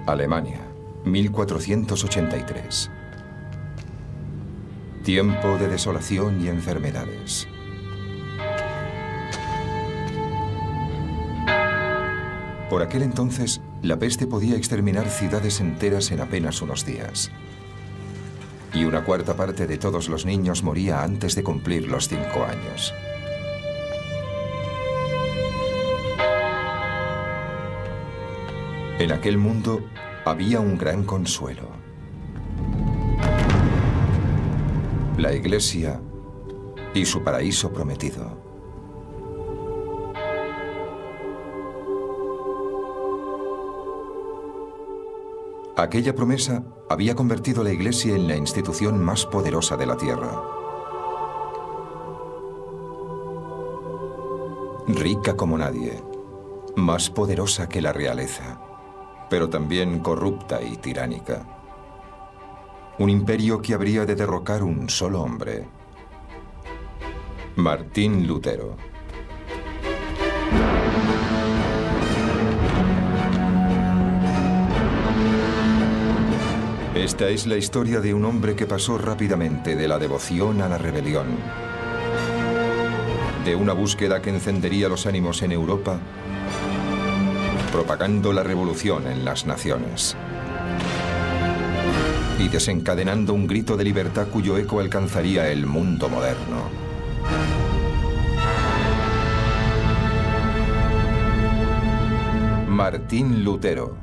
Alemania, 1483. Tiempo de desolación y enfermedades. Por aquel entonces, la peste podía exterminar ciudades enteras en apenas unos días. Y una cuarta parte de todos los niños moría antes de cumplir los 5 años. En aquel mundo había un gran consuelo. La Iglesia y su paraíso prometido. Aquella promesa había convertido a la Iglesia en la institución más poderosa de la tierra. Rica como nadie, más poderosa que la realeza, pero también corrupta y tiránica. Un imperio que habría de derrocar un solo hombre: Martín Lutero. Esta es la historia de un hombre que pasó rápidamente de la devoción a la rebelión, de una búsqueda que encendería los ánimos en Europa, propagando la revolución en las naciones, y desencadenando un grito de libertad cuyo eco alcanzaría el mundo moderno. Martín Lutero.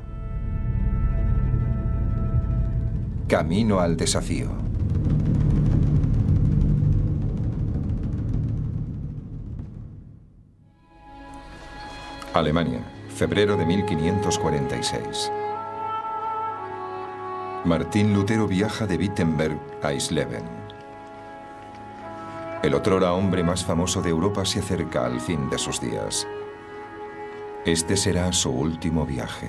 Camino al desafío. Alemania, febrero de 1546. Martín Lutero viaja de Wittenberg a Eisleben. El otrora hombre más famoso de Europa se acerca al fin de sus días. Este será su último viaje.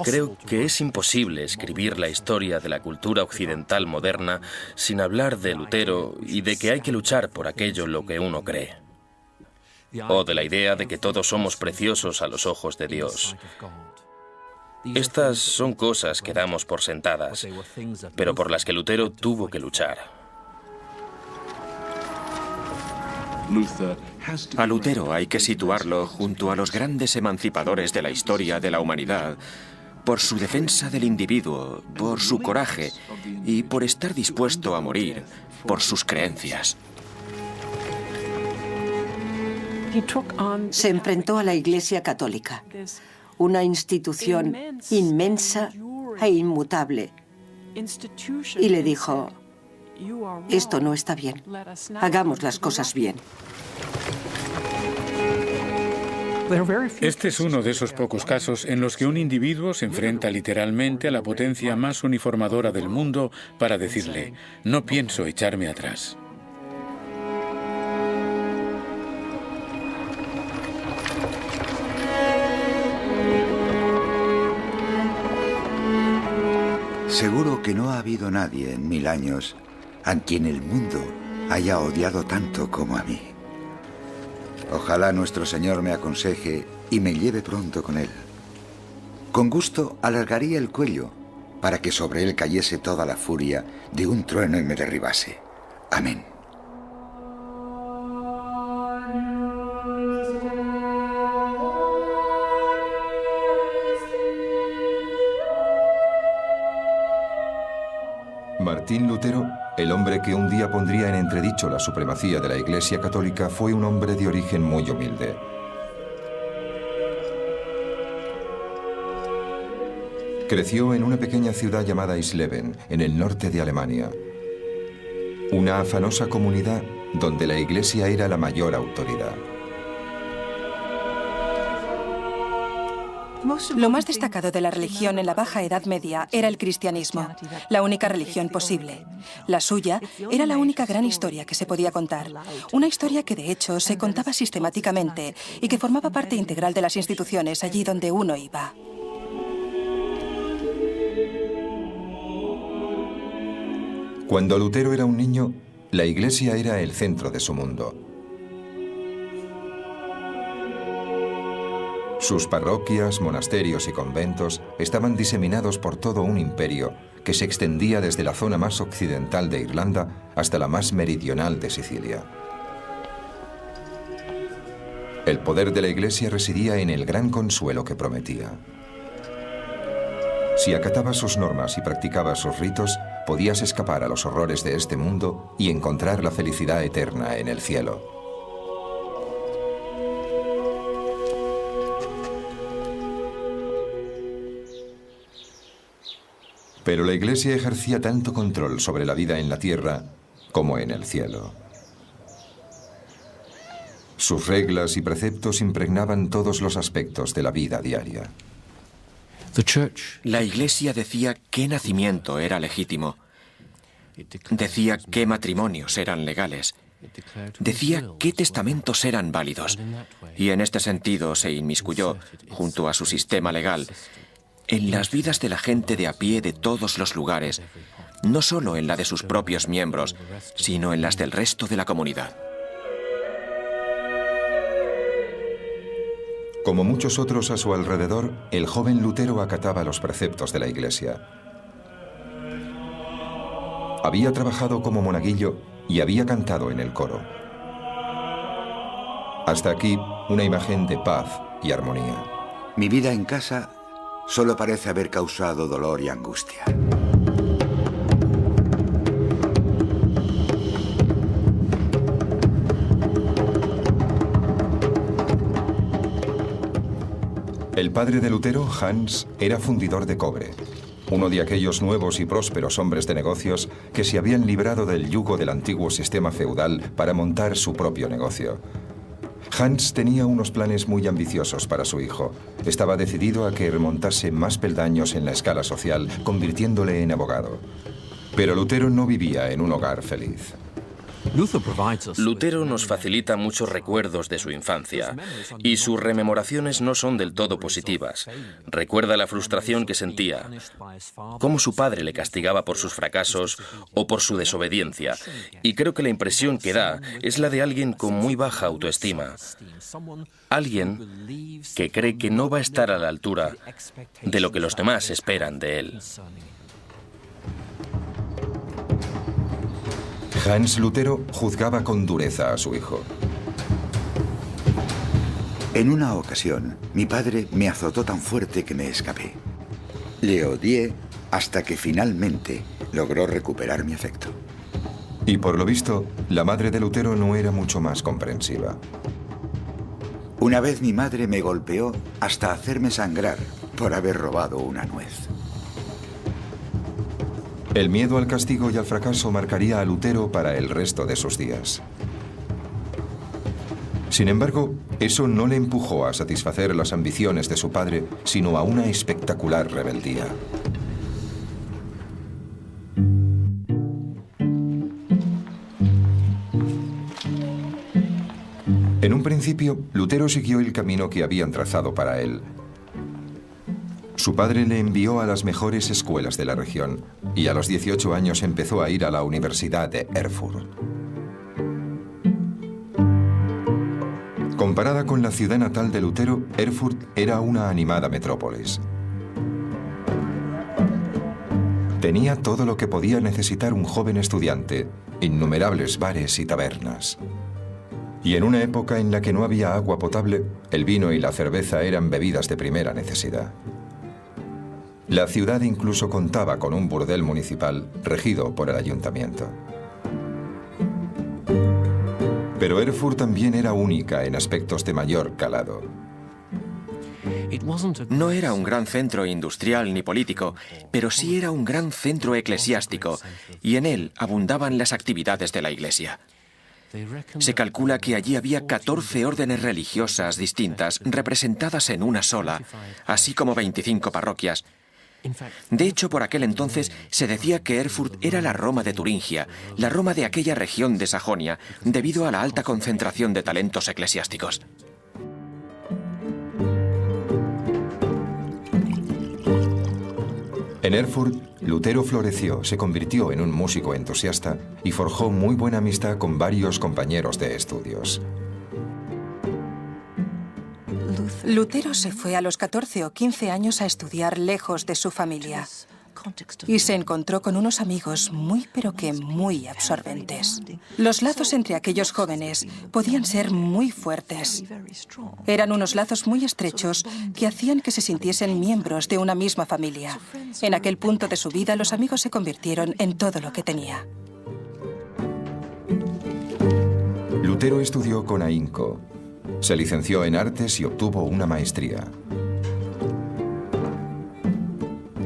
Creo que es imposible escribir la historia de la cultura occidental moderna sin hablar de Lutero y de que hay que luchar por aquello en lo que uno cree. O de la idea de que todos somos preciosos a los ojos de Dios. Estas son cosas que damos por sentadas, pero por las que Lutero tuvo que luchar. A Lutero hay que situarlo junto a los grandes emancipadores de la historia de la humanidad, por su defensa del individuo, por su coraje y por estar dispuesto a morir por sus creencias. Se enfrentó a la Iglesia Católica, una institución inmensa e inmutable, y le dijo: esto no está bien, hagamos las cosas bien. Este es uno de esos pocos casos en los que un individuo se enfrenta literalmente a la potencia más uniformadora del mundo para decirle: no pienso echarme atrás. Seguro que no ha habido nadie en 1000 años a quien el mundo haya odiado tanto como a mí. Ojalá nuestro Señor me aconseje y me lleve pronto con Él. Con gusto alargaría el cuello para que sobre él cayese toda la furia de un trueno y me derribase. Amén. Martín Lutero, el hombre que un día pondría en entredicho la supremacía de la Iglesia Católica, fue un hombre de origen muy humilde. Creció en una pequeña ciudad llamada Eisleben, en el norte de Alemania. Una afanosa comunidad donde la Iglesia era la mayor autoridad. Lo más destacado de la religión en la Baja Edad Media era el cristianismo, la única religión posible. La suya era la única gran historia que se podía contar, una historia que de hecho se contaba sistemáticamente y que formaba parte integral de las instituciones allí donde uno iba. Cuando Lutero era un niño, la Iglesia era el centro de su mundo. Sus parroquias, monasterios y conventos estaban diseminados por todo un imperio que se extendía desde la zona más occidental de Irlanda hasta la más meridional de Sicilia. El poder de la Iglesia residía en el gran consuelo que prometía. Si acatabas sus normas y practicabas sus ritos, podías escapar a los horrores de este mundo y encontrar la felicidad eterna en el cielo. Pero la Iglesia ejercía tanto control sobre la vida en la tierra como en el cielo. Sus reglas y preceptos impregnaban todos los aspectos de la vida diaria. La Iglesia decía qué nacimiento era legítimo, decía qué matrimonios eran legales, decía qué testamentos eran válidos, y en este sentido se inmiscuyó, junto a su sistema legal, en las vidas de la gente de a pie de todos los lugares, no solo en la de sus propios miembros, sino en las del resto de la comunidad. Como muchos otros a su alrededor, el joven Lutero acataba los preceptos de la Iglesia. Había trabajado como monaguillo y había cantado en el coro. Hasta aquí, una imagen de paz y armonía. Mi vida en casa solo parece haber causado dolor y angustia. El padre de Lutero, Hans, era fundidor de cobre, uno de aquellos nuevos y prósperos hombres de negocios que se habían librado del yugo del antiguo sistema feudal para montar su propio negocio. Hans tenía unos planes muy ambiciosos para su hijo. Estaba decidido a que remontase más peldaños en la escala social, convirtiéndole en abogado. Pero Lutero no vivía en un hogar feliz. Lutero nos facilita muchos recuerdos de su infancia y sus rememoraciones no son del todo positivas. Recuerda la frustración que sentía, cómo su padre le castigaba por sus fracasos o por su desobediencia, y creo que la impresión que da es la de alguien con muy baja autoestima, alguien que cree que no va a estar a la altura de lo que los demás esperan de él. Hans Lutero juzgaba con dureza a su hijo. En una ocasión, mi padre me azotó tan fuerte que me escapé. Le odié hasta que finalmente logró recuperar mi afecto. Y por lo visto, la madre de Lutero no era mucho más comprensiva. Una vez mi madre me golpeó hasta hacerme sangrar por haber robado una nuez. El miedo al castigo y al fracaso marcaría a Lutero para el resto de sus días. Sin embargo, eso no le empujó a satisfacer las ambiciones de su padre, sino a una espectacular rebeldía. En un principio, Lutero siguió el camino que habían trazado para él. Su padre le envió a las mejores escuelas de la región y a los 18 años empezó a ir a la Universidad de Erfurt. Comparada con la ciudad natal de Lutero, Erfurt era una animada metrópolis. Tenía todo lo que podía necesitar un joven estudiante, innumerables bares y tabernas. Y en una época en la que no había agua potable, el vino y la cerveza eran bebidas de primera necesidad. La ciudad incluso contaba con un burdel municipal regido por el ayuntamiento. Pero Erfurt también era única en aspectos de mayor calado. No era un gran centro industrial ni político, pero sí era un gran centro eclesiástico, y en él abundaban las actividades de la Iglesia. Se calcula que allí había 14 órdenes religiosas distintas representadas en una sola, así como 25 parroquias. De hecho, por aquel entonces se decía que Erfurt era la Roma de Turingia, la Roma de aquella región de Sajonia, debido a la alta concentración de talentos eclesiásticos. En Erfurt, Lutero floreció, se convirtió en un músico entusiasta y forjó muy buena amistad con varios compañeros de estudios. Lutero se fue a los 14 o 15 años a estudiar lejos de su familia y se encontró con unos amigos muy pero que muy absorbentes. Los lazos entre aquellos jóvenes podían ser muy fuertes. Eran unos lazos muy estrechos que hacían que se sintiesen miembros de una misma familia. En aquel punto de su vida, los amigos se convirtieron en todo lo que tenía. Lutero estudió con ahínco. Se licenció en artes y obtuvo una maestría.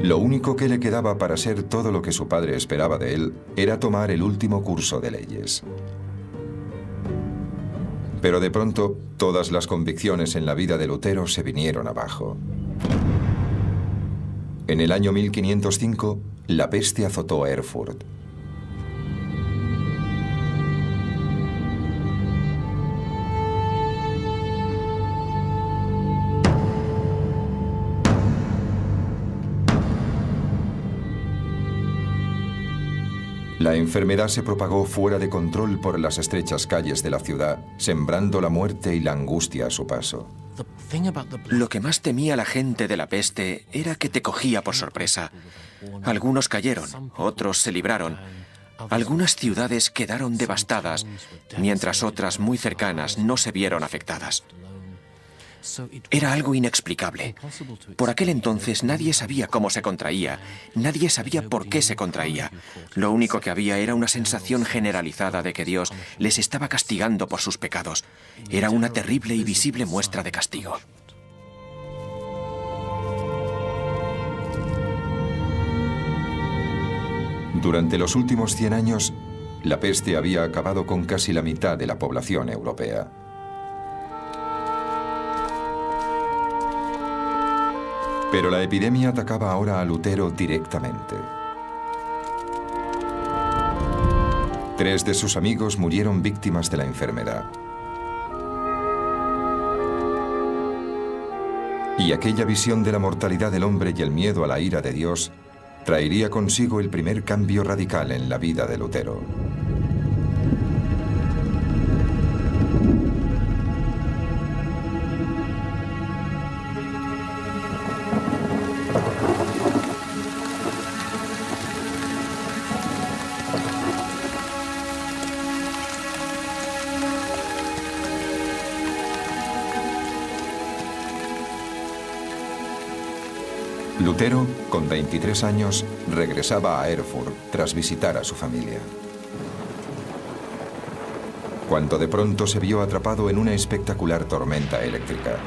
Lo único que le quedaba para ser todo lo que su padre esperaba de él era tomar el último curso de leyes. Pero de pronto, todas las convicciones en la vida de Lutero se vinieron abajo. En el año 1505, la peste azotó a Erfurt. La enfermedad se propagó fuera de control por las estrechas calles de la ciudad, sembrando la muerte y la angustia a su paso. Lo que más temía la gente de la peste era que te cogía por sorpresa. Algunos cayeron, otros se libraron. Algunas ciudades quedaron devastadas, mientras otras muy cercanas no se vieron afectadas. Era algo inexplicable. Por aquel entonces nadie sabía cómo se contraía, nadie sabía por qué se contraía. Lo único que había era una sensación generalizada de que Dios les estaba castigando por sus pecados. Era una terrible y visible muestra de castigo. Durante los últimos 100 años, la peste había acabado con casi la mitad de la población europea. Pero la epidemia atacaba ahora a Lutero directamente. 3 de sus amigos murieron víctimas de la enfermedad. Y aquella visión de la mortalidad del hombre y el miedo a la ira de Dios traería consigo el primer cambio radical en la vida de Lutero. Lutero, con 23 años, regresaba a Erfurt tras visitar a su familia. Cuando de pronto se vio atrapado en una espectacular tormenta eléctrica.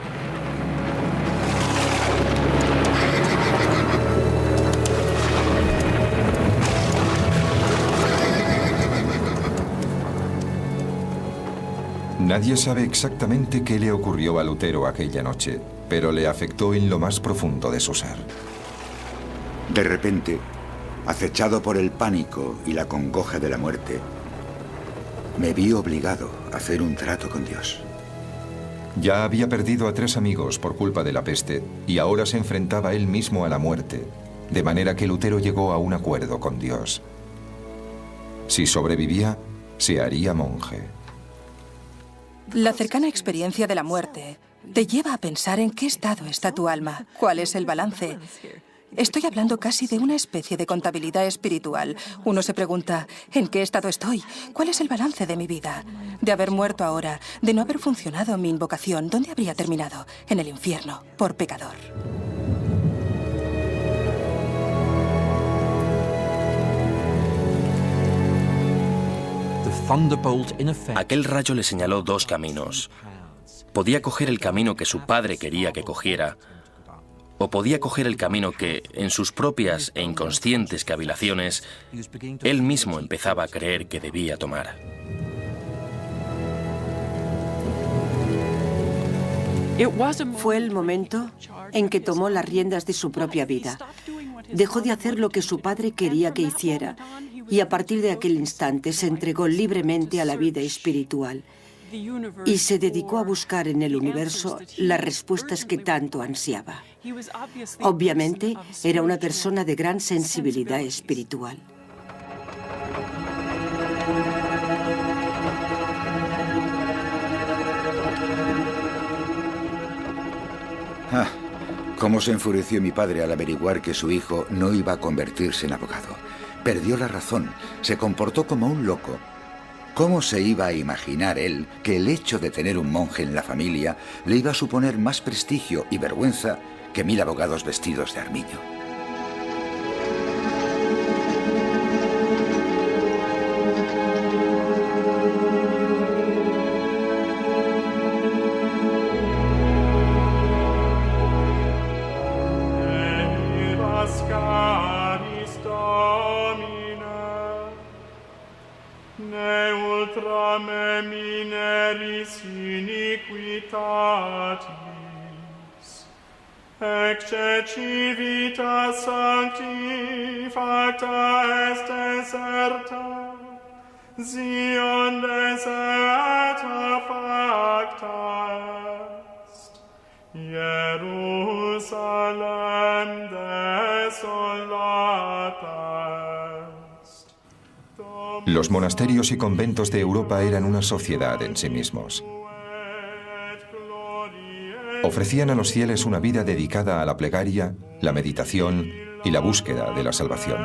Nadie sabe exactamente qué le ocurrió a Lutero aquella noche, pero le afectó en lo más profundo de su ser. De repente, acechado por el pánico y la congoja de la muerte, me vi obligado a hacer un trato con Dios. Ya había perdido a 3 amigos por culpa de la peste y ahora se enfrentaba él mismo a la muerte, de manera que Lutero llegó a un acuerdo con Dios. Si sobrevivía, se haría monje. La cercana experiencia de la muerte te lleva a pensar en qué estado está tu alma, cuál es el balance. Estoy hablando casi de una especie de contabilidad espiritual. Uno se pregunta, ¿en qué estado estoy? ¿Cuál es el balance de mi vida? De haber muerto ahora, de no haber funcionado mi invocación, ¿dónde habría terminado? En el infierno, por pecador. Aquel rayo le señaló 2 caminos. Podía coger el camino que su padre quería que cogiera, o podía coger el camino que, en sus propias e inconscientes cavilaciones, él mismo empezaba a creer que debía tomar. Fue el momento en que tomó las riendas de su propia vida. Dejó de hacer lo que su padre quería que hiciera y a partir de aquel instante se entregó libremente a la vida espiritual y se dedicó a buscar en el universo las respuestas que tanto ansiaba. Obviamente, era una persona de gran sensibilidad espiritual. Ah, cómo se enfureció mi padre al averiguar que su hijo no iba a convertirse en abogado. Perdió la razón, se comportó como un loco. ¿Cómo se iba a imaginar él que el hecho de tener un monje en la familia le iba a suponer más prestigio y vergüenza que 1000 abogados vestidos de armiño? Ecce civitas sancti facta est deserta, Sion deserta facta est, Jerusalem desolata est. Los monasterios y conventos de Europa eran una sociedad en sí mismos. Ofrecían a los fieles una vida dedicada a la plegaria, la meditación y la búsqueda de la salvación.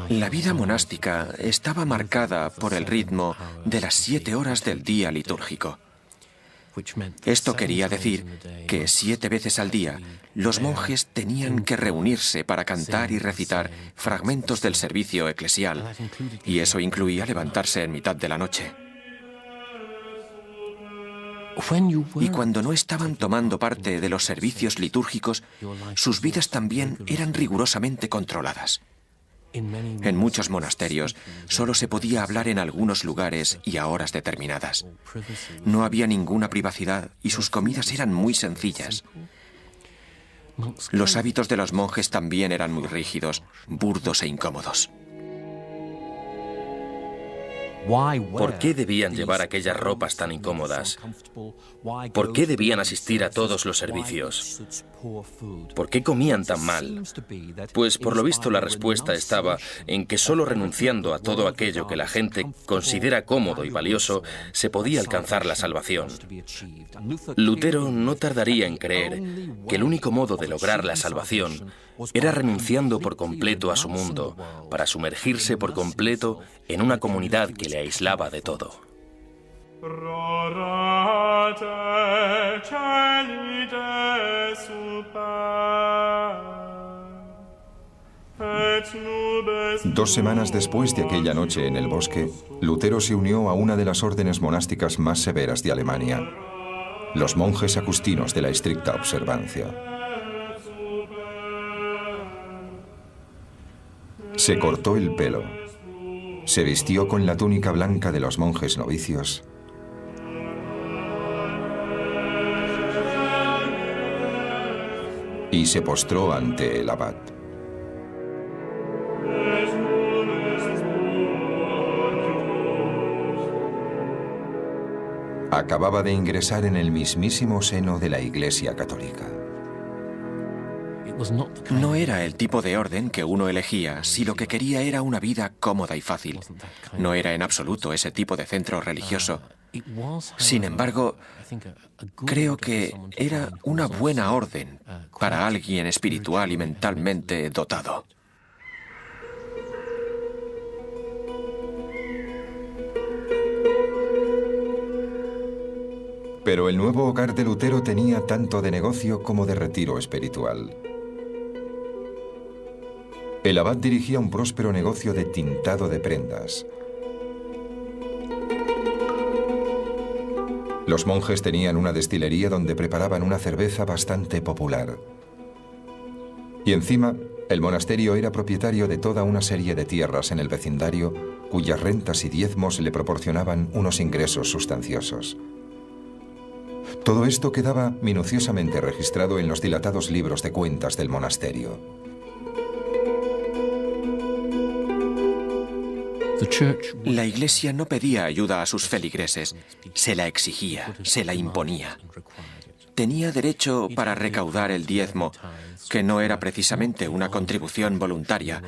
La vida monástica estaba marcada por el ritmo de las 7 horas del día litúrgico. Esto quería decir que 7 veces al día los monjes tenían que reunirse para cantar y recitar fragmentos del servicio eclesial, y eso incluía levantarse en mitad de la noche. Y cuando no estaban tomando parte de los servicios litúrgicos, sus vidas también eran rigurosamente controladas. En muchos monasterios solo se podía hablar en algunos lugares y a horas determinadas. No había ninguna privacidad y sus comidas eran muy sencillas. Los hábitos de los monjes también eran muy rígidos, burdos e incómodos. ¿Por qué debían llevar aquellas ropas tan incómodas? ¿Por qué debían asistir a todos los servicios? ¿Por qué comían tan mal? Pues por lo visto la respuesta estaba en que solo renunciando a todo aquello que la gente considera cómodo y valioso se podía alcanzar la salvación. Lutero no tardaría en creer que el único modo de lograr la salvación era renunciando por completo a su mundo, para sumergirse por completo en una comunidad que le aislaba de todo. Dos semanas después de aquella noche en el bosque, Lutero se unió a una de las órdenes monásticas más severas de Alemania, los monjes agustinos de la estricta observancia. Se cortó el pelo, se vistió con la túnica blanca de los monjes novicios y se postró ante el abad. Acababa de ingresar en el mismísimo seno de la Iglesia Católica. No era el tipo de orden que uno elegía si lo que quería era una vida cómoda y fácil. No era en absoluto ese tipo de centro religioso. Sin embargo, creo que era una buena orden para alguien espiritual y mentalmente dotado. Pero el nuevo hogar de Lutero tenía tanto de negocio como de retiro espiritual. El abad dirigía un próspero negocio de tintado de prendas. Los monjes tenían una destilería donde preparaban una cerveza bastante popular. Y encima, el monasterio era propietario de toda una serie de tierras en el vecindario, cuyas rentas y diezmos le proporcionaban unos ingresos sustanciosos. Todo esto quedaba minuciosamente registrado en los dilatados libros de cuentas del monasterio. La Iglesia no pedía ayuda a sus feligreses, se la exigía, se la imponía. tenía derecho para recaudar el diezmo, que no era precisamente una contribución voluntaria,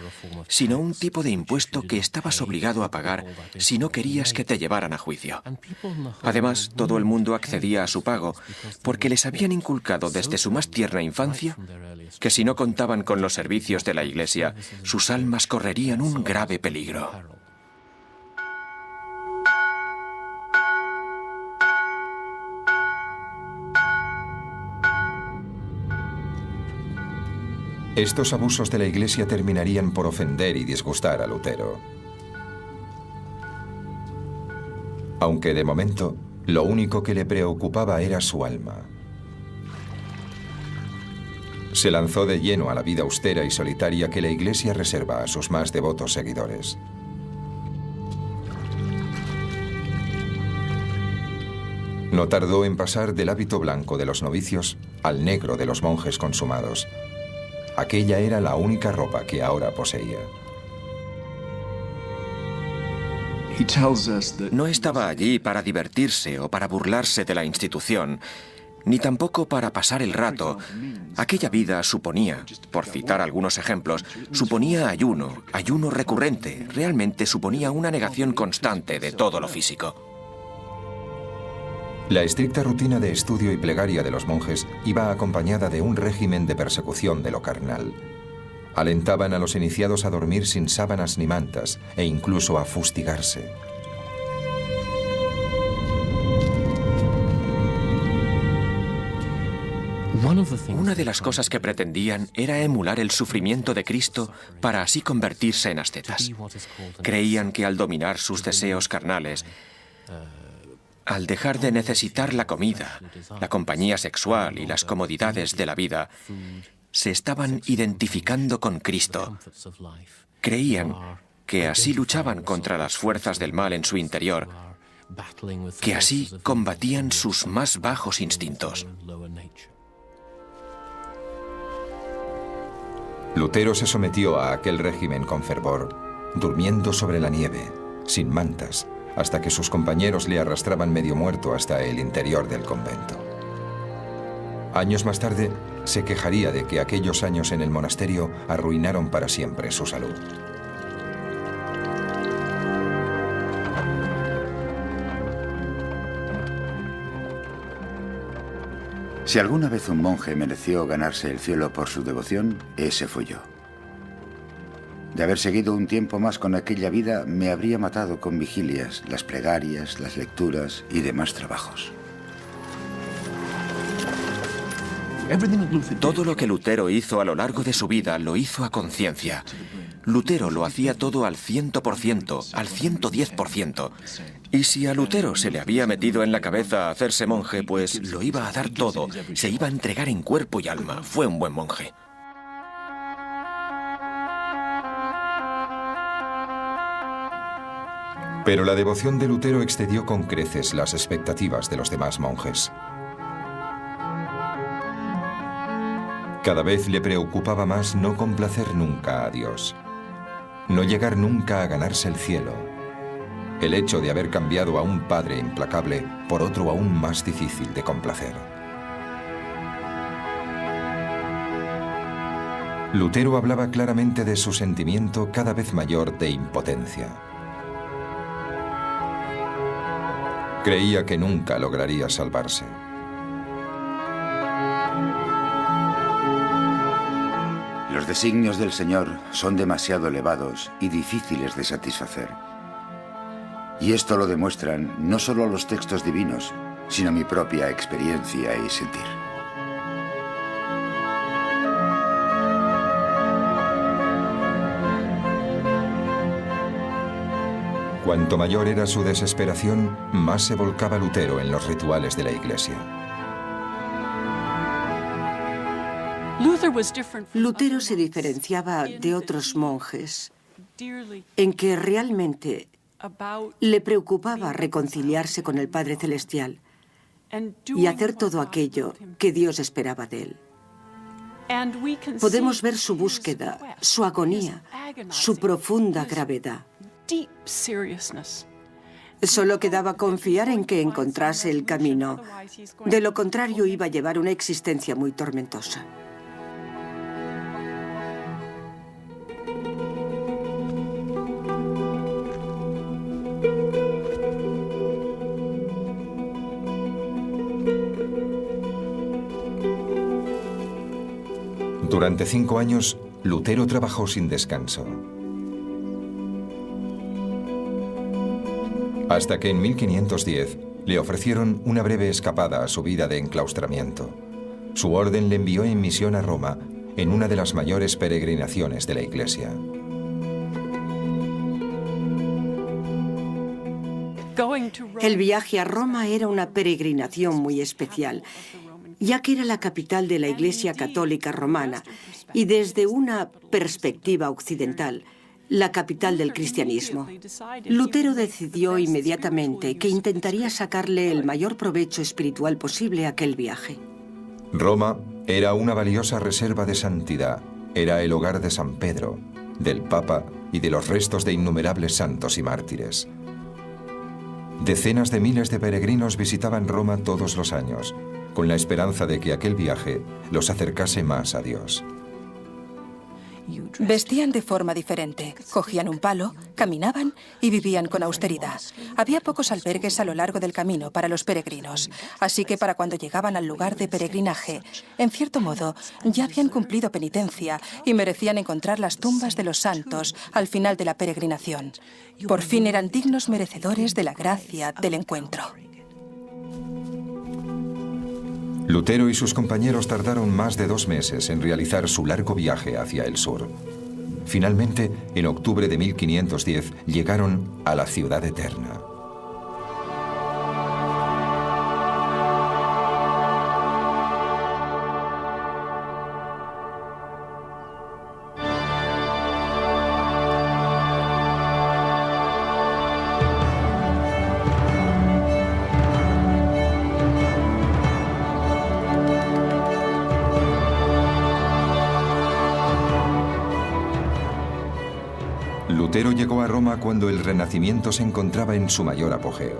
sino un tipo de impuesto que estabas obligado a pagar si no querías que te llevaran a juicio. Además, todo el mundo accedía a su pago, porque les habían inculcado desde su más tierna infancia que si no contaban con los servicios de la Iglesia, sus almas correrían un grave peligro. Estos abusos de la Iglesia terminarían por ofender y disgustar a Lutero. Aunque de momento, lo único que le preocupaba era su alma. Se lanzó de lleno a la vida austera y solitaria que la Iglesia reserva a sus más devotos seguidores. No tardó en pasar del hábito blanco de los novicios al negro de los monjes consumados. Aquella era la única ropa que ahora poseía. No estaba allí para divertirse o para burlarse de la institución, ni tampoco para pasar el rato. Aquella vida suponía, por citar algunos ejemplos, suponía ayuno recurrente, realmente suponía una negación constante de todo lo físico. La estricta rutina de estudio y plegaria de los monjes iba acompañada de un régimen de persecución de lo carnal. Alentaban a los iniciados a dormir sin sábanas ni mantas e incluso a fustigarse. Una de las cosas que pretendían era emular el sufrimiento de Cristo para así convertirse en ascetas. Creían que al dominar sus deseos carnales, al dejar de necesitar la comida, la compañía sexual y las comodidades de la vida, se estaban identificando con Cristo. Creían que así luchaban contra las fuerzas del mal en su interior, que así combatían sus más bajos instintos. Lutero se sometió a aquel régimen con fervor, durmiendo sobre la nieve, sin mantas, hasta que sus compañeros le arrastraban medio muerto hasta el interior del convento. Años más tarde, se quejaría de que aquellos años en el monasterio arruinaron para siempre su salud. Si alguna vez un monje mereció ganarse el cielo por su devoción, ese fui yo. De haber seguido un tiempo más con aquella vida, me habría matado con vigilias, las plegarias, las lecturas y demás trabajos. Todo lo que Lutero hizo a lo largo de su vida lo hizo a conciencia. Lutero lo hacía todo al 100%, al 110%. Y si a Lutero se le había metido en la cabeza hacerse monje, pues lo iba a dar todo, se iba a entregar en cuerpo y alma. Fue un buen monje. Pero la devoción de Lutero excedió con creces las expectativas de los demás monjes. Cada vez le preocupaba más no complacer nunca a Dios, no llegar nunca a ganarse el cielo, el hecho de haber cambiado a un padre implacable por otro aún más difícil de complacer. Lutero hablaba claramente de su sentimiento cada vez mayor de impotencia. Creía que nunca lograría salvarse. Los designios del Señor son demasiado elevados y difíciles de satisfacer. Y esto lo demuestran no solo los textos divinos, sino mi propia experiencia y sentir. Cuanto mayor era su desesperación, más se volcaba Lutero en los rituales de la Iglesia. Lutero se diferenciaba de otros monjes en que realmente le preocupaba reconciliarse con el Padre Celestial y hacer todo aquello que Dios esperaba de él. Podemos ver su búsqueda, su agonía, su profunda gravedad. Solo quedaba confiar en que encontrase el camino. De lo contrario, iba a llevar una existencia muy tormentosa. Durante 5 años, Lutero trabajó sin descanso. Hasta que en 1510 le ofrecieron una breve escapada a su vida de enclaustramiento. Su orden le envió en misión a Roma en una de las mayores peregrinaciones de la Iglesia. El viaje a Roma era una peregrinación muy especial, ya que era la capital de la Iglesia Católica Romana y desde una perspectiva occidental, la capital del cristianismo. Lutero decidió inmediatamente que intentaría sacarle el mayor provecho espiritual posible a aquel viaje. Roma era una valiosa reserva de santidad. Era el hogar de San Pedro, del Papa y de los restos de innumerables santos y mártires. Decenas de miles de peregrinos visitaban Roma todos los años, con la esperanza de que aquel viaje los acercase más a Dios. Vestían de forma diferente, cogían un palo, caminaban y vivían con austeridad. Había pocos albergues a lo largo del camino para los peregrinos, así que para cuando llegaban al lugar de peregrinaje, en cierto modo, ya habían cumplido penitencia y merecían encontrar las tumbas de los santos al final de la peregrinación. Por fin eran dignos merecedores de la gracia del encuentro. Lutero y sus compañeros tardaron más de 2 meses en realizar su largo viaje hacia el sur. Finalmente, en octubre de 1510, llegaron a la ciudad eterna. Lutero llegó a Roma cuando el Renacimiento se encontraba en su mayor apogeo.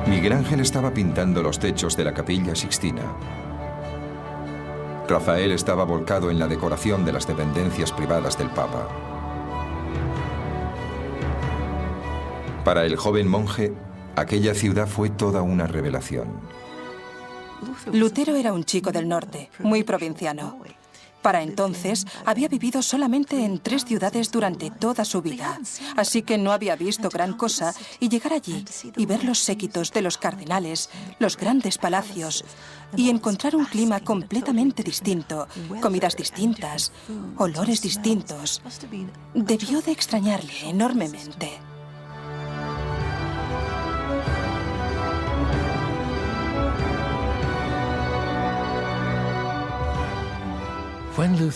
Miguel Ángel estaba pintando los techos de la Capilla Sixtina. Rafael estaba volcado en la decoración de las dependencias privadas del Papa. Para el joven monje, aquella ciudad fue toda una revelación. Lutero era un chico del norte, muy provinciano. Para entonces, había vivido solamente en 3 ciudades durante toda su vida, así que no había visto gran cosa, y llegar allí y ver los séquitos de los cardenales, los grandes palacios, y encontrar un clima completamente distinto, comidas distintas, olores distintos, debió de extrañarle enormemente.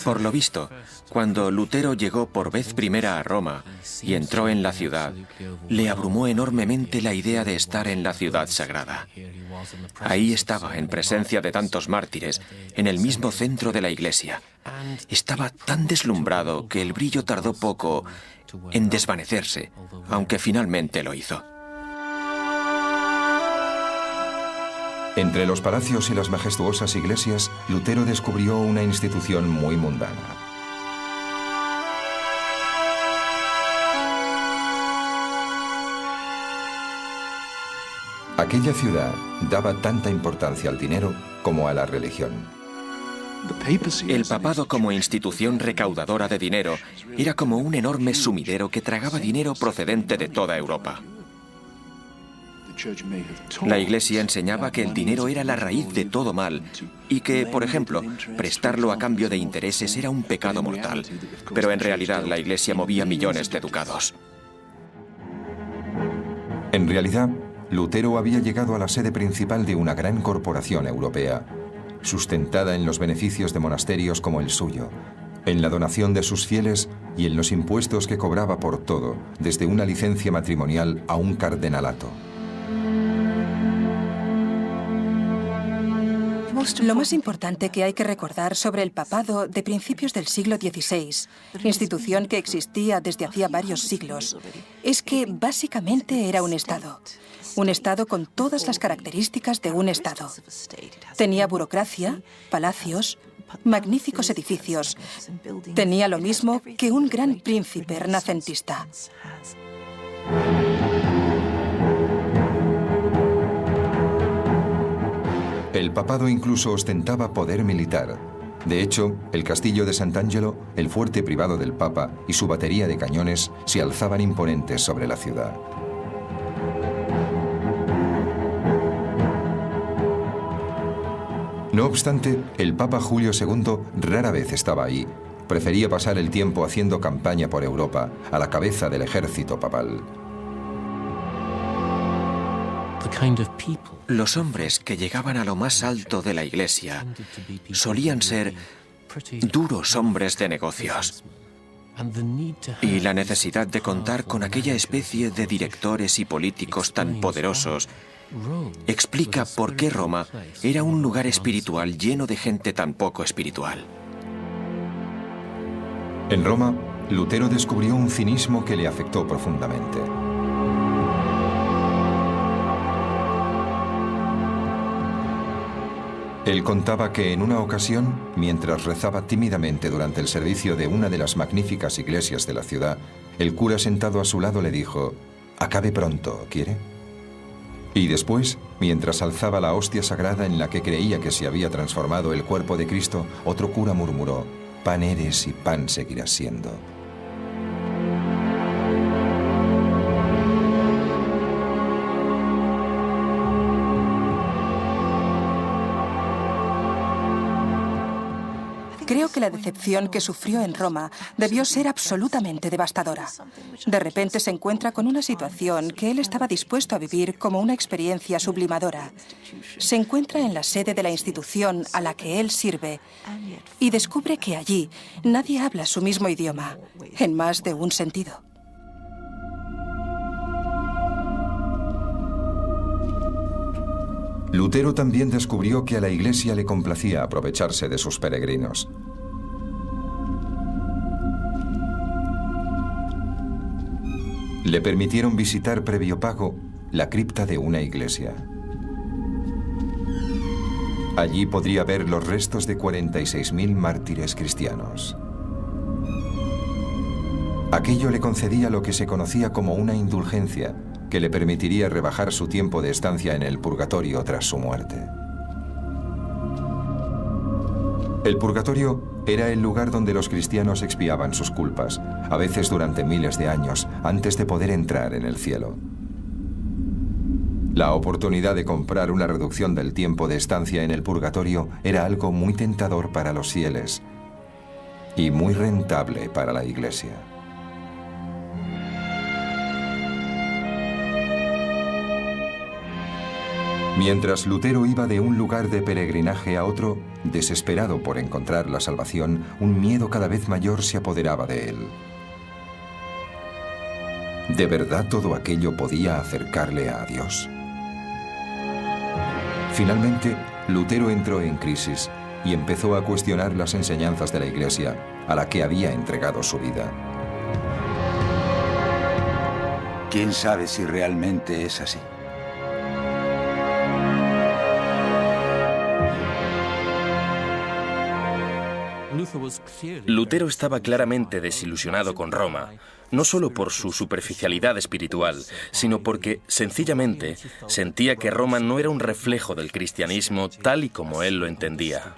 Por lo visto, cuando Lutero llegó por vez primera a Roma y entró en la ciudad, le abrumó enormemente la idea de estar en la ciudad sagrada. Ahí estaba, en presencia de tantos mártires, en el mismo centro de la iglesia. Estaba tan deslumbrado que el brillo tardó poco en desvanecerse, aunque finalmente lo hizo. Entre los palacios y las majestuosas iglesias, Lutero descubrió una institución muy mundana. Aquella ciudad daba tanta importancia al dinero como a la religión. El papado como institución recaudadora de dinero era como un enorme sumidero que tragaba dinero procedente de toda Europa. La Iglesia enseñaba que el dinero era la raíz de todo mal y que, por ejemplo, prestarlo a cambio de intereses era un pecado mortal. Pero en realidad la Iglesia movía millones de ducados. En realidad, Lutero había llegado a la sede principal de una gran corporación europea, sustentada en los beneficios de monasterios como el suyo, en la donación de sus fieles y en los impuestos que cobraba por todo, desde una licencia matrimonial a un cardenalato. Lo más importante que hay que recordar sobre el papado de principios del siglo XVI, institución que existía desde hacía varios siglos, es que básicamente era un Estado. Un Estado con todas las características de un Estado. Tenía burocracia, palacios, magníficos edificios. Tenía lo mismo que un gran príncipe renacentista. El papado incluso ostentaba poder militar. De hecho, el castillo de Sant'Angelo, el fuerte privado del Papa y su batería de cañones se alzaban imponentes sobre la ciudad. No obstante, el Papa Julio II rara vez estaba ahí. Prefería pasar el tiempo haciendo campaña por Europa, a la cabeza del ejército papal. Los hombres que llegaban a lo más alto de la Iglesia solían ser duros hombres de negocios. Y la necesidad de contar con aquella especie de directores y políticos tan poderosos explica por qué Roma era un lugar espiritual lleno de gente tan poco espiritual. En Roma, Lutero descubrió un cinismo que le afectó profundamente. Él contaba que en una ocasión, mientras rezaba tímidamente durante el servicio de una de las magníficas iglesias de la ciudad, el cura sentado a su lado le dijo: «Acabe pronto, ¿quiere?». Y después, mientras alzaba la hostia sagrada en la que creía que se había transformado el cuerpo de Cristo, otro cura murmuró: «Pan eres y pan seguirás siendo». Creo que la decepción que sufrió en Roma debió ser absolutamente devastadora. De repente se encuentra con una situación que él estaba dispuesto a vivir como una experiencia sublimadora. Se encuentra en la sede de la institución a la que él sirve y descubre que allí nadie habla su mismo idioma, en más de un sentido. Lutero también descubrió que a la Iglesia le complacía aprovecharse de sus peregrinos. Le permitieron visitar previo pago la cripta de una iglesia. Allí podría ver los restos de 46.000 mártires cristianos. Aquello le concedía lo que se conocía como una indulgencia, que le permitiría rebajar su tiempo de estancia en el purgatorio tras su muerte. El purgatorio era el lugar donde los cristianos expiaban sus culpas, a veces durante miles de años, antes de poder entrar en el cielo. La oportunidad de comprar una reducción del tiempo de estancia en el purgatorio era algo muy tentador para los fieles y muy rentable para la Iglesia. Mientras Lutero iba de un lugar de peregrinaje a otro, desesperado por encontrar la salvación, un miedo cada vez mayor se apoderaba de él. ¿De verdad todo aquello podía acercarle a Dios? Finalmente, Lutero entró en crisis y empezó a cuestionar las enseñanzas de la Iglesia, a la que había entregado su vida. ¿Quién sabe si realmente es así? Lutero estaba claramente desilusionado con Roma, no solo por su superficialidad espiritual, sino porque, sencillamente, sentía que Roma no era un reflejo del cristianismo tal y como él lo entendía.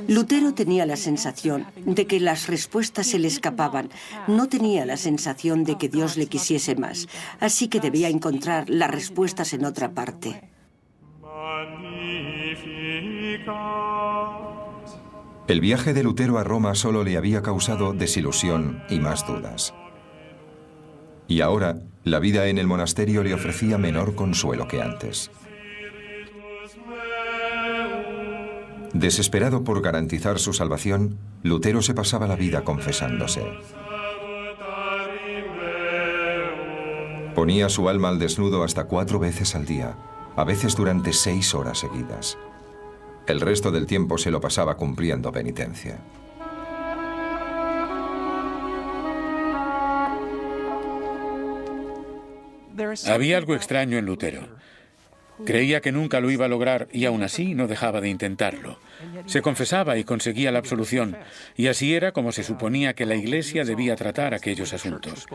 Lutero tenía la sensación de que las respuestas se le escapaban. No tenía la sensación de que Dios le quisiese más, así que debía encontrar las respuestas en otra parte. El viaje de Lutero a Roma solo le había causado desilusión y más dudas. Y ahora, la vida en el monasterio le ofrecía menor consuelo que antes. Desesperado por garantizar su salvación, Lutero se pasaba la vida confesándose. Ponía su alma al desnudo hasta 4 veces al día, a veces durante 6 horas seguidas. El resto del tiempo se lo pasaba cumpliendo penitencia. Había algo extraño en Lutero. Creía que nunca lo iba a lograr y aún así no dejaba de intentarlo. Se confesaba y conseguía la absolución, y así era como se suponía que la Iglesia debía tratar aquellos asuntos.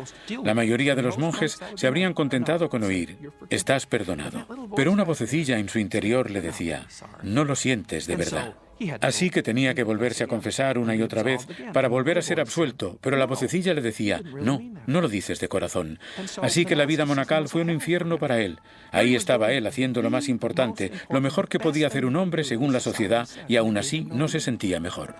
La mayoría de los monjes se habrían contentado con oír: «Estás perdonado». Pero una vocecilla en su interior le decía: «No lo sientes de verdad». Así que tenía que volverse a confesar una y otra vez para volver a ser absuelto, pero la vocecilla le decía: «No, no lo dices de corazón». Así que la vida monacal fue un infierno para él. Ahí estaba él haciendo lo más importante, lo mejor que podía hacer un hombre según la sociedad, y aún así no se sentía mejor.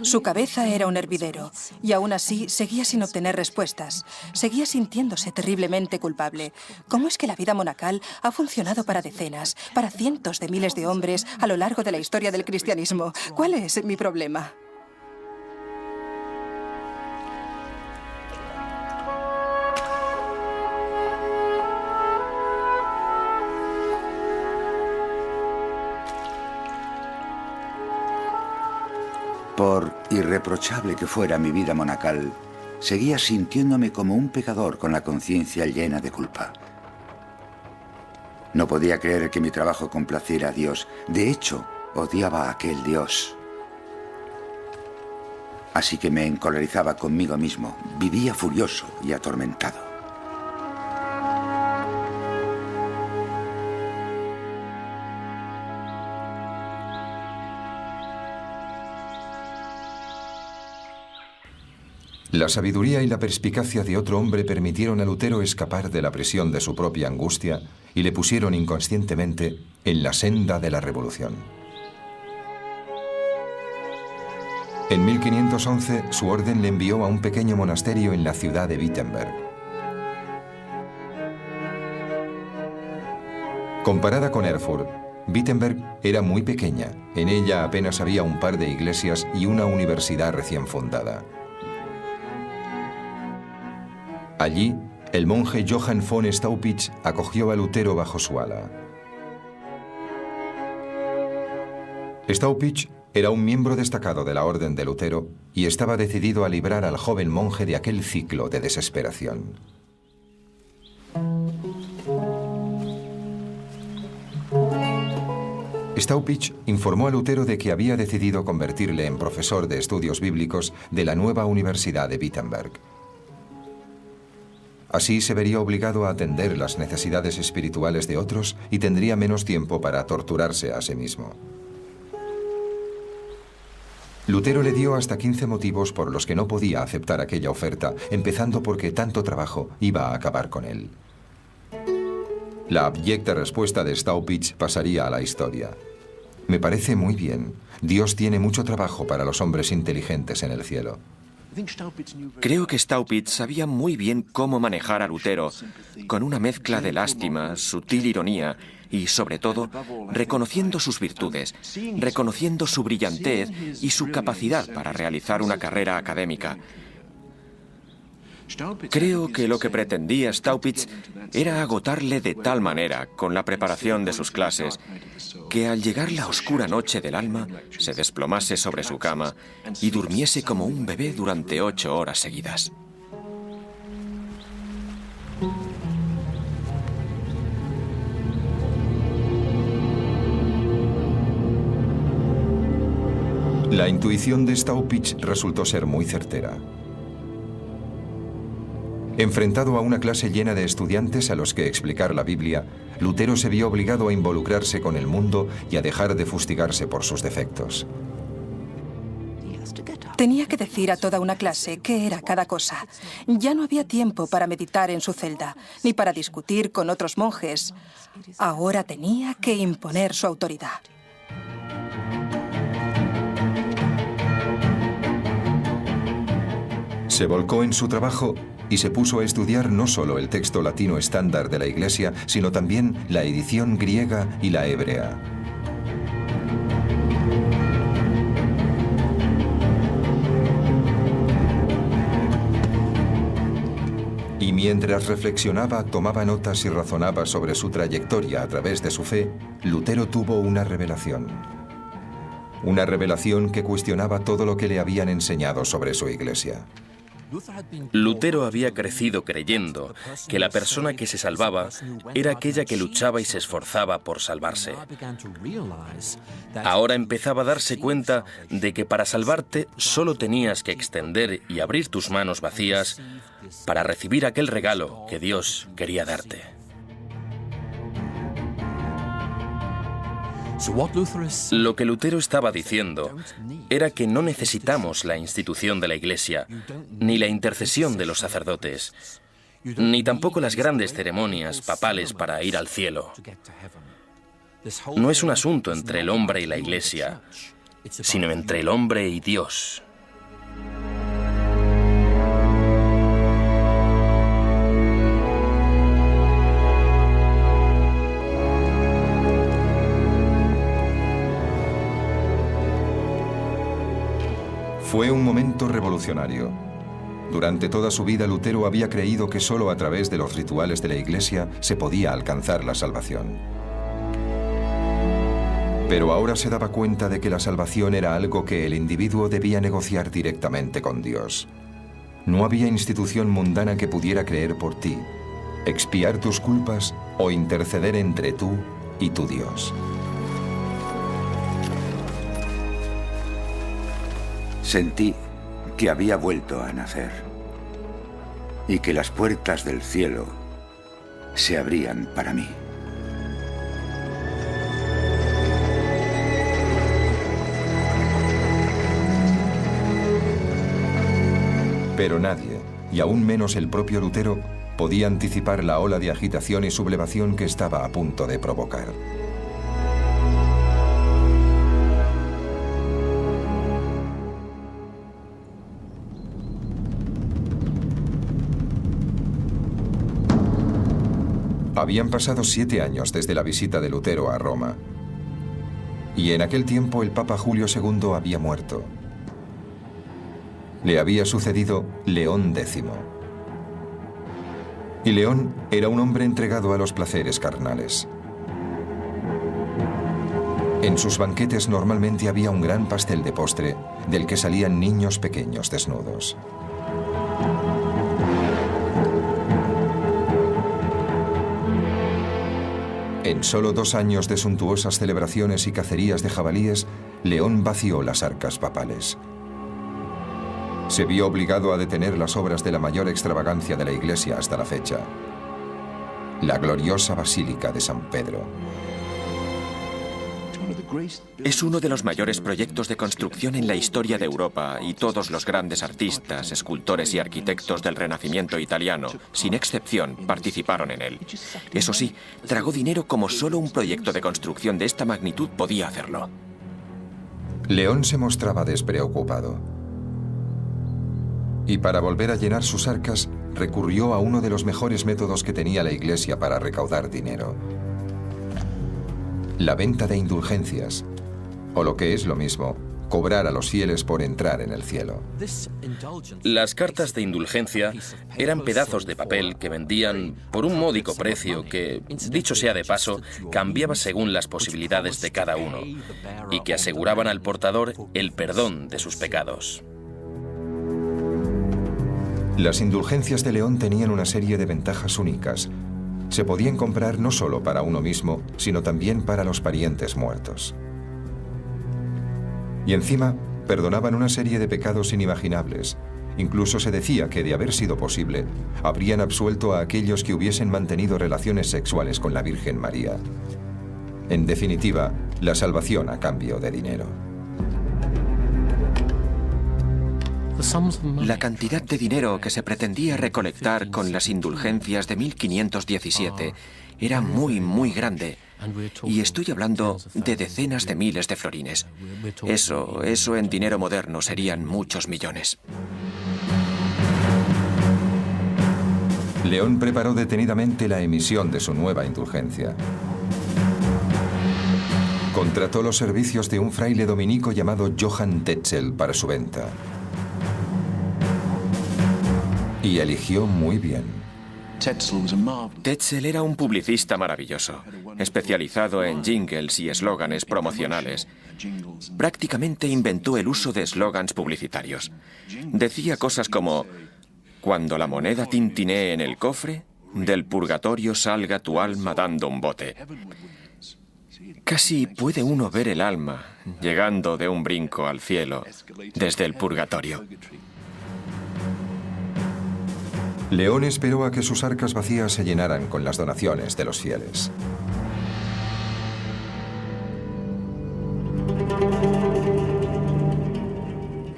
Su cabeza era un hervidero, y aún así seguía sin obtener respuestas. Seguía sintiéndose terriblemente culpable. ¿Cómo es que la vida monacal ha funcionado para decenas, para cientos de miles de hombres a lo largo de la historia del cristianismo? ¿Cuál es mi problema? Por irreprochable que fuera mi vida monacal, seguía sintiéndome como un pecador con la conciencia llena de culpa. No podía creer que mi trabajo complaciera a Dios. De hecho, odiaba a aquel Dios. Así que me encolerizaba conmigo mismo. Vivía furioso y atormentado. La sabiduría y la perspicacia de otro hombre permitieron a Lutero escapar de la presión de su propia angustia y le pusieron inconscientemente en la senda de la revolución. En 1511, su orden le envió a un pequeño monasterio en la ciudad de Wittenberg. Comparada con Erfurt, Wittenberg era muy pequeña. En ella apenas había un par de iglesias y una universidad recién fundada. Allí, el monje Johann von Staupitz acogió a Lutero bajo su ala. Staupitz era un miembro destacado de la orden de Lutero y estaba decidido a librar al joven monje de aquel ciclo de desesperación. Staupitz informó a Lutero de que había decidido convertirle en profesor de estudios bíblicos de la nueva Universidad de Wittenberg. Así se vería obligado a atender las necesidades espirituales de otros y tendría menos tiempo para torturarse a sí mismo. Lutero le dio hasta 15 motivos por los que no podía aceptar aquella oferta, empezando porque tanto trabajo iba a acabar con él. La abyecta respuesta de Staupitz pasaría a la historia. Me parece muy bien. Dios tiene mucho trabajo para los hombres inteligentes en el cielo. Creo que Staupitz sabía muy bien cómo manejar a Lutero, con una mezcla de lástima, sutil ironía y, sobre todo, reconociendo sus virtudes, reconociendo su brillantez y su capacidad para realizar una carrera académica. Creo que lo que pretendía Staupitz era agotarle de tal manera con la preparación de sus clases que al llegar la oscura noche del alma se desplomase sobre su cama y durmiese como un bebé durante 8 horas seguidas. La intuición de Staupitz resultó ser muy certera. Enfrentado a una clase llena de estudiantes a los que explicar la Biblia, Lutero se vio obligado a involucrarse con el mundo y a dejar de fustigarse por sus defectos. Tenía que decir a toda una clase qué era cada cosa. Ya no había tiempo para meditar en su celda, ni para discutir con otros monjes. Ahora tenía que imponer su autoridad. Se volcó en su trabajo y se puso a estudiar no solo el texto latino estándar de la Iglesia, sino también la edición griega y la hebrea. mientras reflexionaba, tomaba notas y razonaba sobre su trayectoria a través de su fe, Lutero tuvo una revelación. Una revelación que cuestionaba todo lo que le habían enseñado sobre su iglesia. Lutero había crecido creyendo que la persona que se salvaba era aquella que luchaba y se esforzaba por salvarse. Ahora empezaba a darse cuenta de que para salvarte solo tenías que extender y abrir tus manos vacías para recibir aquel regalo que Dios quería darte. Lo que Lutero estaba diciendo era que no necesitamos la institución de la Iglesia, ni la intercesión de los sacerdotes, ni tampoco las grandes ceremonias papales para ir al cielo. No es un asunto entre el hombre y la Iglesia, sino entre el hombre y Dios. Fue un momento revolucionario. Durante toda su vida, Lutero había creído que solo a través de los rituales de la Iglesia se podía alcanzar la salvación. Pero ahora se daba cuenta de que la salvación era algo que el individuo debía negociar directamente con Dios. No había institución mundana que pudiera creer por ti, expiar tus culpas o interceder entre tú y tu Dios. Sentí que había vuelto a nacer y que las puertas del cielo se abrían para mí. Pero nadie, y aún menos el propio Lutero, podía anticipar la ola de agitación y sublevación que estaba a punto de provocar. Habían pasado 7 años desde la visita de Lutero a Roma, y en aquel tiempo el Papa Julio II había muerto. Le había sucedido León X. Y León era un hombre entregado a los placeres carnales. En sus banquetes normalmente había un gran pastel de postre del que salían niños pequeños desnudos. En solo 2 años de suntuosas celebraciones y cacerías de jabalíes, León vació las arcas papales. Se vio obligado a detener las obras de la mayor extravagancia de la Iglesia hasta la fecha, la gloriosa Basílica de San Pedro. Es uno de los mayores proyectos de construcción en la historia de Europa y todos los grandes artistas, escultores y arquitectos del Renacimiento italiano, sin excepción, participaron en él. Eso sí, tragó dinero como solo un proyecto de construcción de esta magnitud podía hacerlo. León se mostraba despreocupado. Y para volver a llenar sus arcas, recurrió a uno de los mejores métodos que tenía la Iglesia para recaudar dinero: la venta de indulgencias, o lo que es lo mismo, cobrar a los fieles por entrar en el cielo. Las cartas de indulgencia eran pedazos de papel que vendían por un módico precio que, dicho sea de paso, cambiaba según las posibilidades de cada uno, y que aseguraban al portador el perdón de sus pecados. Las indulgencias de León tenían una serie de ventajas únicas. Se podían comprar no solo para uno mismo, sino también para los parientes muertos. Y encima, perdonaban una serie de pecados inimaginables. Incluso se decía que, de haber sido posible, habrían absuelto a aquellos que hubiesen mantenido relaciones sexuales con la Virgen María. En definitiva, la salvación a cambio de dinero. La cantidad de dinero que se pretendía recolectar con las indulgencias de 1517 era muy, muy grande. Y estoy hablando de decenas de miles de florines. Eso en dinero moderno serían muchos millones. León preparó detenidamente la emisión de su nueva indulgencia. Contrató los servicios de un fraile dominico llamado Johann Tetzel para su venta. Y eligió muy bien. Tetzel era un publicista maravilloso, especializado en jingles y eslóganes promocionales. Prácticamente inventó el uso de eslógans publicitarios. Decía cosas como: cuando la moneda tintinee en el cofre, del purgatorio salga tu alma dando un bote. Casi puede uno ver el alma llegando de un brinco al cielo desde el purgatorio. León esperó a que sus arcas vacías se llenaran con las donaciones de los fieles.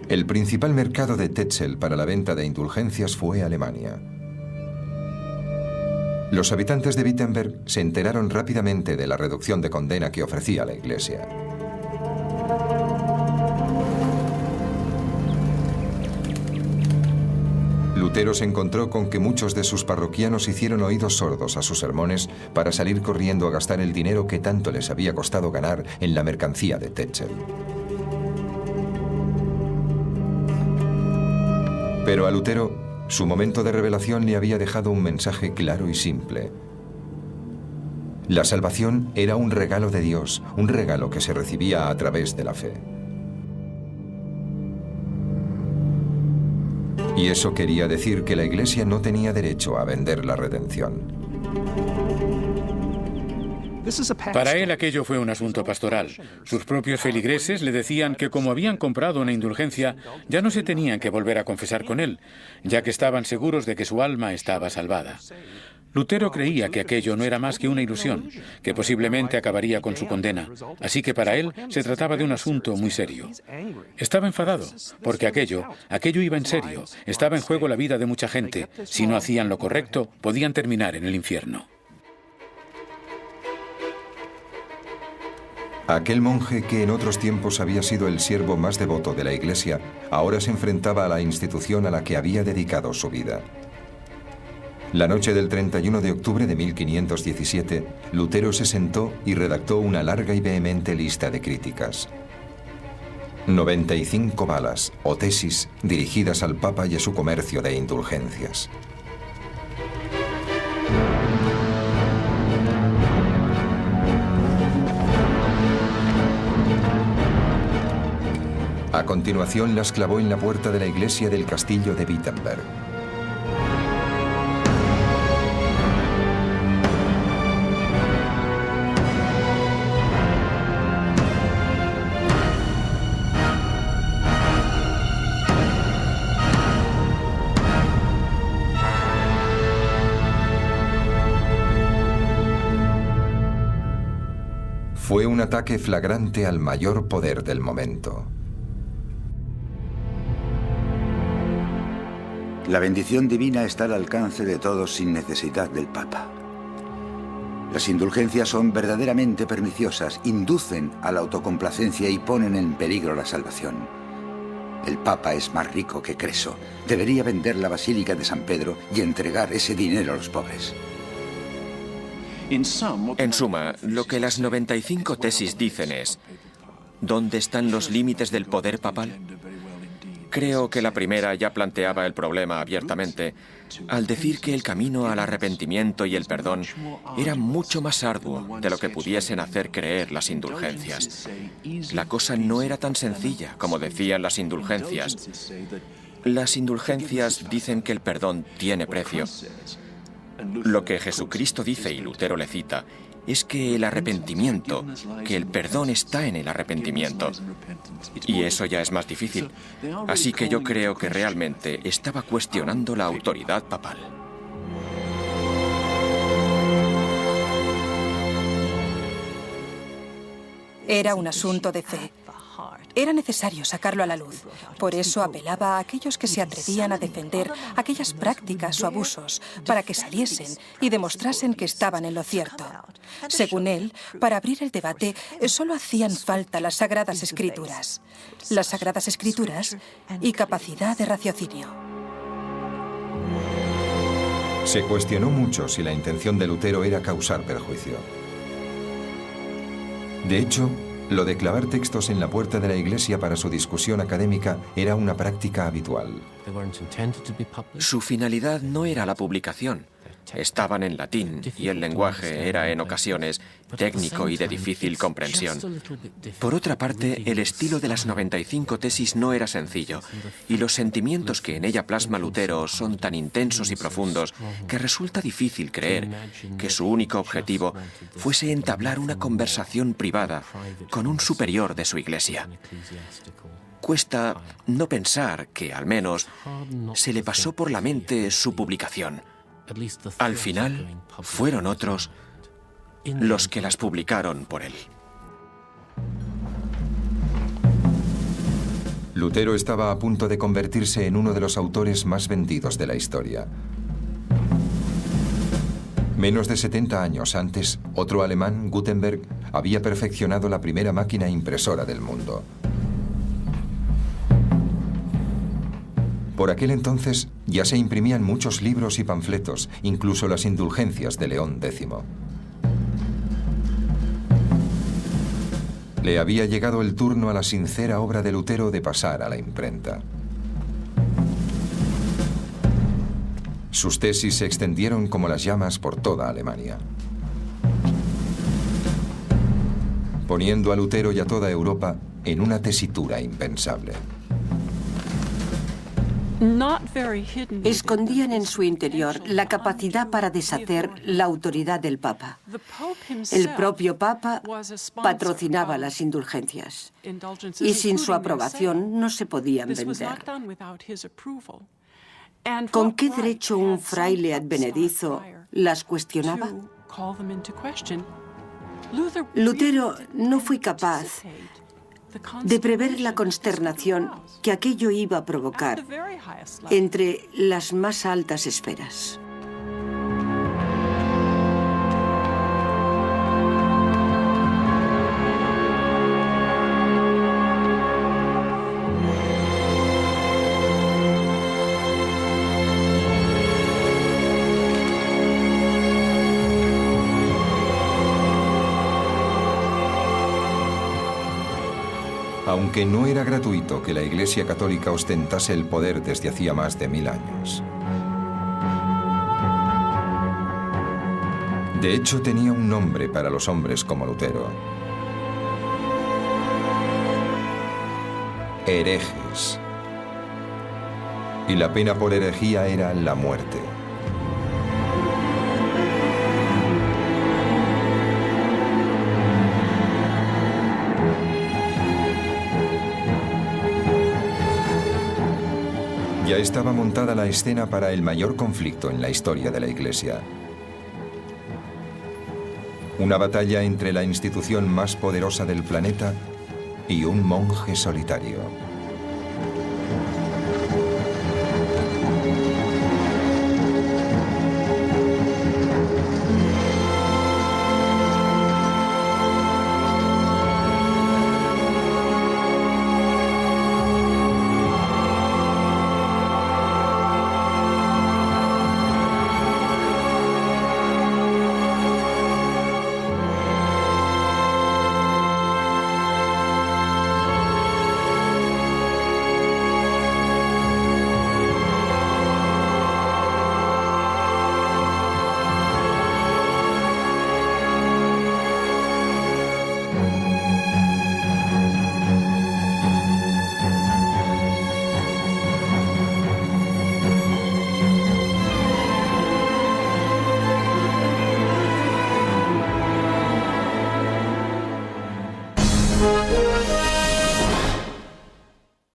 El principal mercado de Tetzel para la venta de indulgencias fue Alemania. Los habitantes de Wittenberg se enteraron rápidamente de la reducción de condena que ofrecía la Iglesia. Lutero se encontró con que muchos de sus parroquianos hicieron oídos sordos a sus sermones para salir corriendo a gastar el dinero que tanto les había costado ganar en la mercancía de Tetzel. Pero a Lutero, su momento de revelación le había dejado un mensaje claro y simple. La salvación era un regalo de Dios, un regalo que se recibía a través de la fe. Y eso quería decir que la Iglesia no tenía derecho a vender la redención. Para él aquello fue un asunto pastoral. Sus propios feligreses le decían que como habían comprado una indulgencia, ya no se tenían que volver a confesar con él, ya que estaban seguros de que su alma estaba salvada. Lutero creía que aquello no era más que una ilusión, que posiblemente acabaría con su condena, así que para él se trataba de un asunto muy serio. Estaba enfadado, porque aquello iba en serio, estaba en juego la vida de mucha gente. Si no hacían lo correcto, podían terminar en el infierno. Aquel monje que en otros tiempos había sido el siervo más devoto de la Iglesia, ahora se enfrentaba a la institución a la que había dedicado su vida. La noche del 31 de octubre de 1517, Lutero se sentó y redactó una larga y vehemente lista de críticas. 95 balas o tesis dirigidas al Papa y a su comercio de indulgencias. A continuación las clavó en la puerta de la iglesia del castillo de Wittenberg. Fue un ataque flagrante al mayor poder del momento. La bendición divina está al alcance de todos sin necesidad del Papa. Las indulgencias son verdaderamente perniciosas, inducen a la autocomplacencia y ponen en peligro la salvación. El Papa es más rico que Creso. Debería vender la Basílica de San Pedro y entregar ese dinero a los pobres. En suma, lo que las 95 tesis dicen es: ¿dónde están los límites del poder papal? Creo que la primera ya planteaba el problema abiertamente, al decir que el camino al arrepentimiento y el perdón era mucho más arduo de lo que pudiesen hacer creer las indulgencias. La cosa no era tan sencilla como decían las indulgencias. Las indulgencias dicen que el perdón tiene precio. Lo que Jesucristo dice, y Lutero le cita, es que el arrepentimiento, que el perdón está en el arrepentimiento. Y eso ya es más difícil. Así que yo creo que realmente estaba cuestionando la autoridad papal. Era un asunto de fe. Era necesario sacarlo a la luz. Por eso apelaba a aquellos que se atrevían a defender aquellas prácticas o abusos para que saliesen y demostrasen que estaban en lo cierto. Según él, para abrir el debate solo hacían falta las Sagradas Escrituras. Las Sagradas Escrituras y capacidad de raciocinio. Se cuestionó mucho si la intención de Lutero era causar perjuicio. De hecho, lo de clavar textos en la puerta de la iglesia para su discusión académica era una práctica habitual. Su finalidad no era la publicación, estaban en latín y el lenguaje era en ocasiones técnico y de difícil comprensión. Por otra parte, el estilo de las 95 tesis no era sencillo y los sentimientos que en ella plasma Lutero son tan intensos y profundos que resulta difícil creer que su único objetivo fuese entablar una conversación privada con un superior de su iglesia. Cuesta no pensar que, al menos, se le pasó por la mente su publicación. Al final, fueron otros los que las publicaron por él. Lutero estaba a punto de convertirse en uno de los autores más vendidos de la historia. Menos de 70 años antes, otro alemán, Gutenberg, había perfeccionado la primera máquina impresora del mundo. Por aquel entonces ya se imprimían muchos libros y panfletos, incluso las indulgencias de León X. Le había llegado el turno a la sincera obra de Lutero de pasar a la imprenta. Sus tesis se extendieron como las llamas por toda Alemania, poniendo a Lutero y a toda Europa en una tesitura impensable. Escondían en su interior la capacidad para deshacer la autoridad del Papa. El propio Papa patrocinaba las indulgencias y sin su aprobación no se podían vender. ¿Con qué derecho un fraile advenedizo las cuestionaba? Lutero no fue capaz de prever la consternación que aquello iba a provocar entre las más altas esferas. Aunque no era gratuito que la Iglesia Católica ostentase el poder desde hacía más de 1000 años. De hecho, tenía un nombre para los hombres como Lutero: herejes. Y la pena por herejía era la muerte. Ya estaba montada la escena para el mayor conflicto en la historia de la Iglesia. Una batalla entre la institución más poderosa del planeta y un monje solitario.